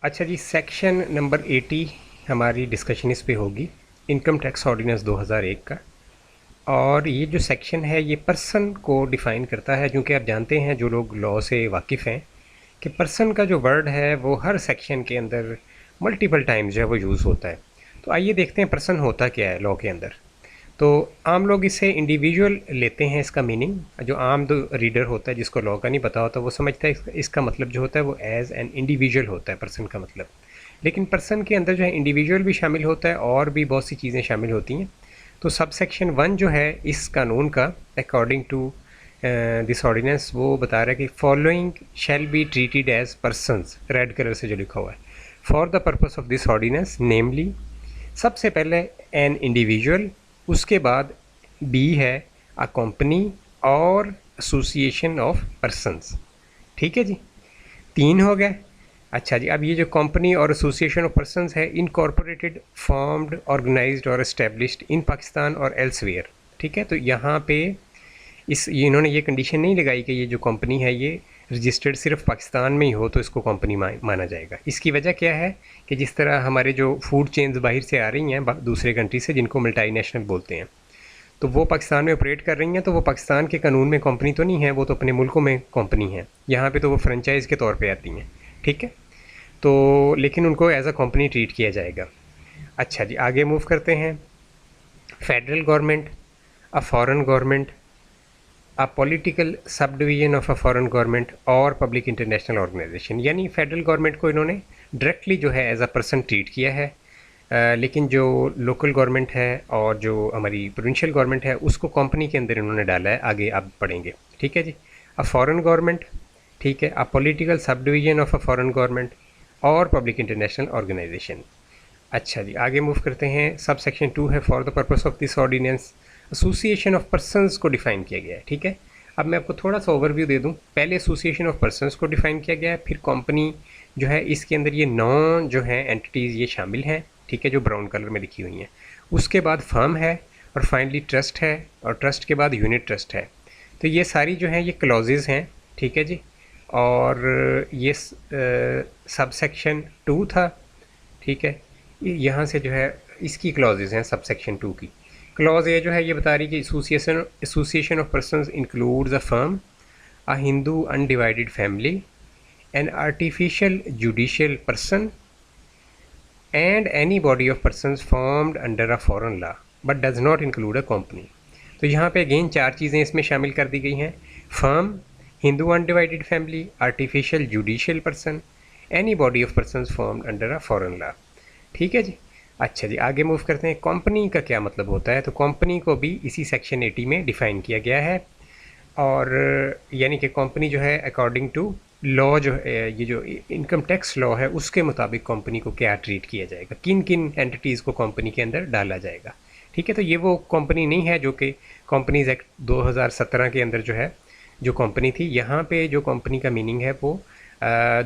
अच्छा जी, section number 80 हमारी discussion इस पे होगी, इनकम टैक्स ऑर्डिनेंस 2001 का। और ये जो सेक्शन है ये पर्सन को डिफ़ाइन करता है, क्योंकि आप जानते हैं जो लोग लॉ से वाकिफ़ हैं कि पर्सन का जो वर्ड है वो हर सेक्शन के अंदर मल्टीपल टाइम्स जो है वो यूज़ होता है। तो आइए देखते हैं पर्सन होता क्या है लॉ के अंदर। तो आम लोग इसे इंडिविजुअल लेते हैं, इसका मीनिंग। जो आम जो रीडर होता है जिसको लॉ का नहीं पता होता वो समझता है इसका मतलब जो होता है वो एज एन इंडिविजुअल होता है पर्सन का मतलब। लेकिन पर्सन के अंदर जो है इंडिविजुअल भी शामिल होता है और भी बहुत सी चीज़ें शामिल होती हैं। तो सब सेक्शन 1 जो है इस कानून का, अकॉर्डिंग टू दिस ऑर्डिनेंस, वो बता रहा है कि following shall be treated as persons, red colour से जो लिखा हुआ है, for the purpose of this ordinance namely. सबसे पहले एन इंडिविजुअल, उसके बाद बी है अ कंपनी और एसोसिएशन ऑफ पर्सनस। ठीक है जी, 3 हो गए। अच्छा जी, अब ये जो कंपनी और एसोसिएशन ऑफ पर्सनस है, इनकॉर्पोरेटेड, फॉर्म्ड, ऑर्गेनाइज्ड और एस्टेब्लिश्ड इन पाकिस्तान और एल्सवेयर। ठीक है, तो यहाँ पे इन्होंने ये कंडीशन नहीं लगाई कि ये जो कंपनी है ये रजिस्टर्ड सिर्फ पाकिस्तान में ही हो तो इसको कंपनी माना जाएगा। इसकी वजह क्या है कि जिस तरह हमारे जो फूड चेन्स बाहर से आ रही हैं दूसरे कंट्री से, जिनको मल्टीनेशनल बोलते हैं, तो वो पाकिस्तान में ऑपरेट कर रही हैं, तो वो पाकिस्तान के कानून में कंपनी तो नहीं है, वो तो अपने मुल्कों में कंपनी है। यहाँ पे तो वो फ्रेंचाइज़ के तौर पे आती हैं। ठीक है, तो लेकिन उनको एज अ कंपनी ट्रीट किया जाएगा। अच्छा जी, आगे मूव करते हैं। Federal government, a foreign government, a political sub division of a foreign government और पब्लिक इंटरनेशनल ऑर्गेनाइजेशन। यानी फेडरल गवर्नमेंट को इन्होंने डायरेक्टली जो है एज अ पर्सन ट्रीट किया है। लेकिन जो लोकल गवर्नमेंट है और जो हमारी प्रोविंशियल गवर्नमेंट है उसको कंपनी के अंदर इन्होंने डाला है। आगे आप पढ़ेंगे। ठीक है जी, अ फॉरेन गवर्नमेंट, ठीक है, a political sub division of a foreign government और पब्लिक इंटरनेशनल ऑर्गेनाइजेशन। अच्छा जी, आगे मूव करते हैं। सब सेक्शन 2 है, for the purpose of this ordinance association of persons को डिफाइन किया गया है। ठीक है, अब मैं आपको थोड़ा सा ओवरव्यू दे दूं। पहले एसोसिएशन ऑफ पर्सनस को डिफाइन किया गया है, फिर कंपनी जो है इसके अंदर ये 9 जो है एंटिटीज़ ये शामिल हैं। ठीक है, जो ब्राउन कलर में लिखी हुई हैं। उसके बाद फर्म है और फाइनली ट्रस्ट है, और ट्रस्ट के बाद यूनिट ट्रस्ट है। तो ये सारी जो हैं ये क्लॉजेज़ हैं। ठीक है जी, और ये सब सेक्शन 2 था। ठीक है, यहाँ से जो है इसकी क्लॉजेज हैं सब सेक्शन 2 की। क्लॉज ए जो है ये बता रही कि association of persons includes a firm, a Hindu undivided family, an artificial judicial person and any body of persons formed under a foreign law but does not include a company. तो यहाँ पे again 4 चीज़ें इसमें शामिल कर दी गई हैं। Firm, Hindu undivided family, artificial judicial person, any body of persons formed under a foreign law. ठीक है जी। अच्छा जी, आगे मूव करते हैं। कंपनी का क्या मतलब होता है, तो कंपनी को भी इसी सेक्शन 80 में डिफाइन किया गया है। और यानी कि कंपनी जो है अकॉर्डिंग टू लॉ, जो है ये जो इनकम टैक्स लॉ है उसके मुताबिक कंपनी को क्या ट्रीट किया जाएगा, किन किन एंटिटीज़ को कंपनी के अंदर डाला जाएगा। ठीक है, तो ये वो कंपनी नहीं है जो कि कंपनीज एक्ट 2017 के अंदर जो है जो कंपनी थी। यहाँ पे जो कंपनी का मीनिंग है वो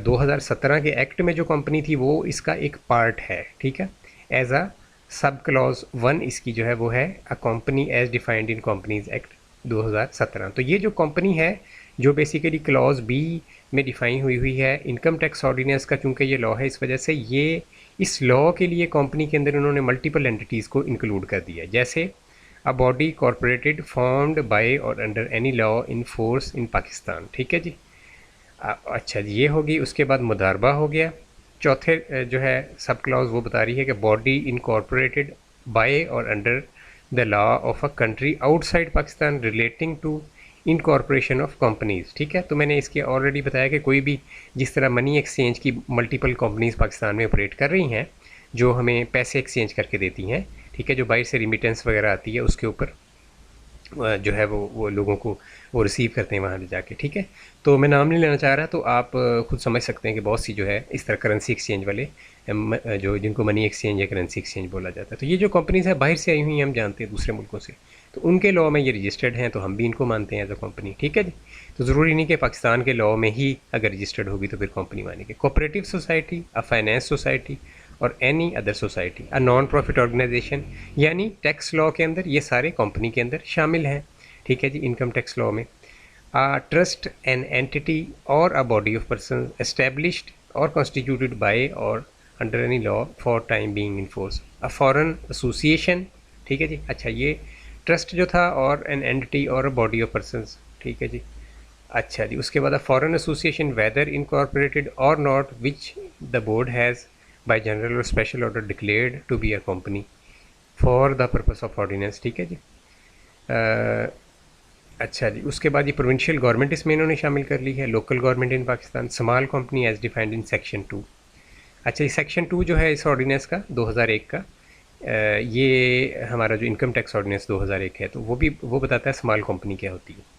2017 के एक्ट में जो कंपनी थी वो इसका एक पार्ट है। ठीक है, एज अ सब क्लॉज 1 इसकी जो है वो है a company as defined in companies act 2017। तो ये जो कंपनी है जो बेसिकली क्लॉज बी में डिफाइन हुई है इनकम टैक्स ऑर्डिनेंस का, चूँकि ये लॉ है इस वजह से ये इस लॉ के लिए कंपनी के अंदर उन्होंने मल्टीपल एंटिटीज़ को इंक्लूड कर दिया है। जैसे अ बॉडी कॉरपोरेटेड फॉर्म्ड बाय और under any law in force in Pakistan. ठीक है जी। अच्छा जी, ये होगी। उसके बाद मुदारबा हो गया। चौथे जो है सब क्लॉज वो बता रही है कि बॉडी इनकॉर्पोरेटेड बाय और under the law of a country outside Pakistan relating to incorporation of companies. ठीक है, तो मैंने इसके ऑलरेडी बताया कि कोई भी जिस तरह मनी एक्सचेंज की मल्टीपल कंपनीज पाकिस्तान में ऑपरेट कर रही हैं जो हमें पैसे एक्सचेंज करके देती हैं। ठीक है, जो बाहर से रिमिटेंस वगैरह आती है उसके ऊपर जो है वो लोगों को वो रिसीव करते हैं वहाँ ले जाके। ठीक है, तो मैं नाम नहीं लेना चाह रहा, तो आप खुद समझ सकते हैं कि बहुत सी जो है इस तरह करेंसी एक्सचेंज वाले जो जिनको मनी एक्सचेंज या करेंसी एक्सचेंज बोला जाता है। तो ये जो कंपनीज है बाहर से आई हुई हैं, हम जानते हैं दूसरे मुल्कों से, तो उनके लॉ में ये रजिस्टर्ड हैं तो हम भी इनको मानते हैं एज अ कंपनी। ठीक है जी, तो ज़रूरी नहीं कि पाकिस्तान के लॉ में ही अगर रजिस्टर्ड होगी तो फिर कंपनी मानेंगे। Cooperative society, a finance society और any other society, a non profit organisation, यानी टैक्स लॉ के अंदर ये सारे कंपनी के अंदर शामिल हैं। ठीक है जी, इनकम टैक्स लॉ में। A trust, an entity or a body of persons established और कॉन्स्टिट्यूटेड बाय और under any law for time being in force, a foreign association, ठीक है जी। अच्छा, ये ट्रस्ट जो था और एन एंटिटी और अ बॉडी ऑफ पर्सनस, ठीक है जी। अच्छा जी, उसके बाद फॉरेन एसोसिएशन वेदर इनकॉर्पोरेटेड और not which the board has by general और special order declared to be a company for the purpose of ordinance, ठीक है जी। अच्छा जी, उसके बाद ये प्रोविंशियल गवर्नमेंट इसमें इन्होंने शामिल कर ली है, local government in Pakistan, small company as defined in section 2। अच्छा, ये सेक्शन 2 जो है इस ऑर्डिनेंस का 2001 का, ये हमारा जो इनकम टैक्स ऑर्डिनेंस 2001 है, तो वो बताता है स्मॉल कंपनी क्या होती है।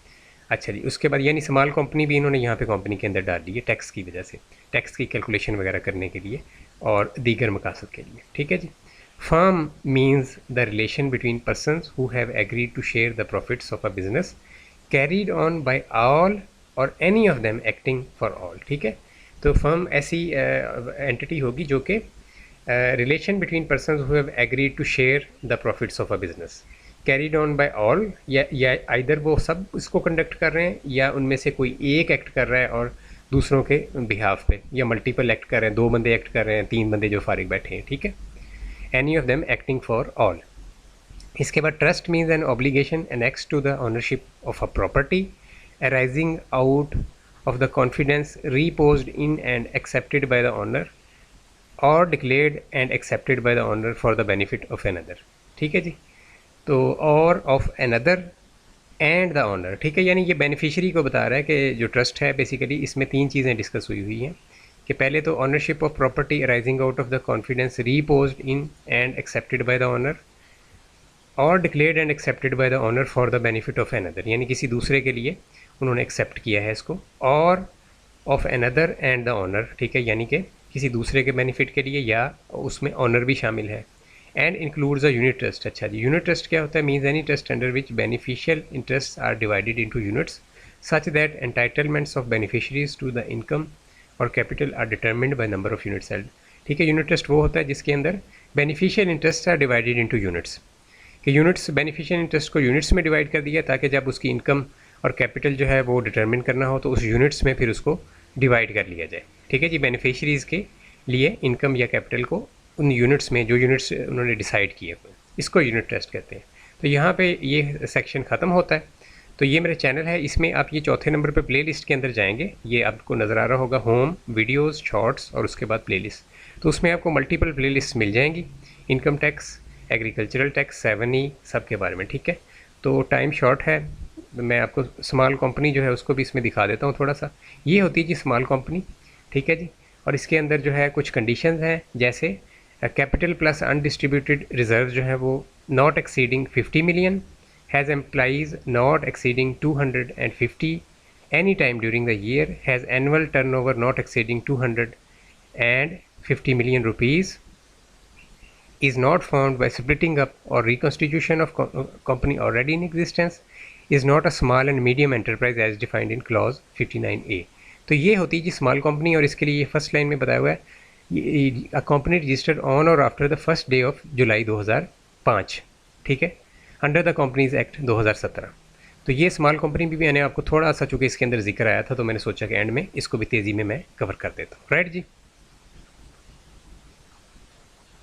अच्छा जी, उसके बाद यानी स्मॉल कंपनी भी इन्होंने यहाँ पे कंपनी के अंदर डाल दी है टैक्स की वजह से, टैक्स की कैलकुलेशन वगैरह करने के लिए और दीगर मकासद के लिए, ठीक है जी। Firm means the relation between persons who have agreed to share the profits of a business carried on by all और any of them acting for all, ठीक है। तो फर्म ऐसी एंटिटी होगी जो कि relation between person who have agreed to share the profits of a business carried on by all, या either वो सब इसको कंडक्ट कर रहे हैं या उनमें से कोई एक एक्ट कर रहा है और दूसरों के बिहाफ पे, या मल्टीपल एक्ट कर रहे हैं, 2 बंदे एक्ट कर रहे हैं, 3 बंदे जो फारिग बैठे हैं, ठीक है। Any of them acting for all. इसके बाद trust means an obligation annexed to the ownership of a property arising out of the confidence reposed in and accepted by the owner or declared and accepted by the owner for the benefit of another, ठीक है जी। तो और of another and the owner, ठीक है, यानी ये beneficiary को बता रहा है कि जो ट्रस्ट है बेसिकली इसमें 3 चीज़ें डिस्कस हुई हैं कि पहले तो ownership of property arising out of the confidence reposed in and accepted by the owner और declared and accepted by the owner for the benefit of another, यानी किसी दूसरे के लिए उन्होंने एक्सेप्ट किया है इसको, और of another and the owner, ठीक है, यानी कि किसी दूसरे के बेनिफिट के लिए या उसमें ओनर भी शामिल है। And includes a unit trust. अच्छा जी, यूनिट ट्रस्ट क्या होता है? Means any trust under which beneficial interest are divided into units such that entitlements of beneficiaries to the income और capital are determined by number of units held, ठीक है। Unit trust वो होता है जिसके अंदर beneficial interest are divided into units, कि units beneficial interest को यूनिट्स में डिवाइड कर दिया ताकि जब उसकी इनकम और कैपिटल जो है वो डिटरमिन करना हो तो उस यूनिट्स में फिर उसको डिवाइड कर लिया जाए, ठीक है जी। बेनिफिशरीज़ के लिए इनकम या कैपिटल को उन यूनिट्स में जो यूनिट्स उन्होंने डिसाइड किए इसको यूनिट ट्रस्ट कहते हैं। तो यहाँ पे ये सेक्शन ख़त्म होता है। तो ये मेरा चैनल है, इसमें आप ये चौथे नंबर पे प्लेलिस्ट के अंदर जाएंगे, ये आपको नज़र आ रहा होगा होम, वीडियोस, शॉर्ट्स और उसके बाद प्लेलिस्ट। तो उसमें आपको मल्टीपल प्लेलिस्ट मिल जाएंगी, income tax, agricultural tax, 7E सब के बारे में, ठीक है। तो टाइम शॉर्ट है, मैं आपको स्मॉल कंपनी जो है उसको भी इसमें दिखा देता हूँ थोड़ा सा। ये होती है जी स्मॉल कंपनी, ठीक है जी। और इसके अंदर जो है कुछ कंडीशंस हैं, जैसे कैपिटल प्लस अनडिस्ट्रीब्यूटेड रिजर्व जो है वो not exceeding 50 million, has employees not exceeding 250 any time during the year, has annual turnover not exceeding 250 million rupees, is not formed by splitting up or reconstitution of company already in existence, is not a small and medium enterprise as defined in clause 59A। तो ये होती है जी small company, और इसके लिए ये first line में बताया हुआ है अ कंपनी रजिस्टर्ड ऑन और after the first day of July 2005, ठीक है, अंडर द कंपनीज एक्ट 2017। तो ये स्मॉल कंपनी भी मैंने आपको थोड़ा सा, चूँकि इसके अंदर जिक्र आया था तो मैंने सोचा कि एंड में इसको भी तेज़ी में मैं कवर कर देता हूँ, राइट जी।